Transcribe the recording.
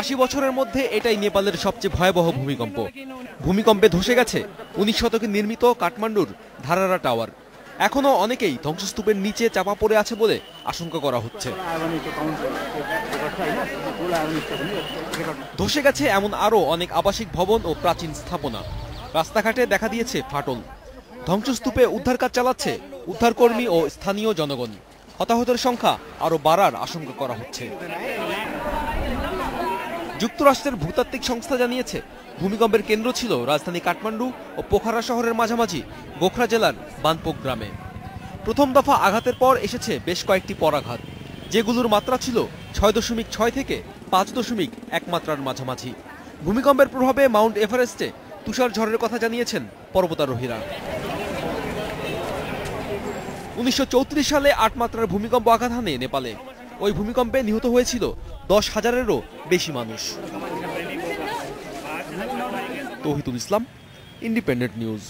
80 বছরের মধ্যে এটাই নেপালের সবচেয়ে ভয়াবহ ভূমিকম্প। ভূমিকম্পে ধসে গেছে 19 শতকে নির্মিত কাঠমান্ডুর ধারারা টাওয়ার। এখনো অনেকেই ধ্বংসস্তূপের নিচে চাপা পড়ে আছে বলে আশঙ্কা করা হচ্ছে। ধসে গেছে এমন আরও অনেক আবাসিক ভবন ও প্রাচীন স্থাপনা। রাস্তাঘাটে দেখা দিয়েছে ফাটল। ধ্বংসস্তূপে উদ্ধার কাজ চালাচ্ছে উদ্ধারকর্মী ও স্থানীয় জনগণ। হতাহতের সংখ্যা আরও বাড়ার আশঙ্কা করা হচ্ছে। যুক্তরাষ্ট্রের ভূতাত্ত্বিক সংস্থা জানিয়েছে, ভূমিকম্পের কেন্দ্র ছিল রাজধানী কাঠমান্ডু ও পোখারা শহরের মাঝামাঝি গোখরা জেলার বানপোক গ্রামে। প্রথম দফা আঘাতের পর এসেছে বেশ কয়েকটি পরাঘাত, যেগুলোর মাত্রা ছিল 6.6 থেকে 5.1 মাত্রার মাঝামাঝি। ভূমিকম্পের প্রভাবে মাউন্ট এভারেস্টে তুষার ঝড়ের কথা জানিয়েছেন পর্বতারোহীরা। 1934 সালে 8 মাত্রার ভূমিকম্প আঘাত হানে নেপালে। ওই ভূমিকম্পে নিহত হয়েছিল 10,000-এরও বেশি মানুষ। তৌহিদুল ইসলাম, ইন্ডিপেন্ডেন্ট নিউজ।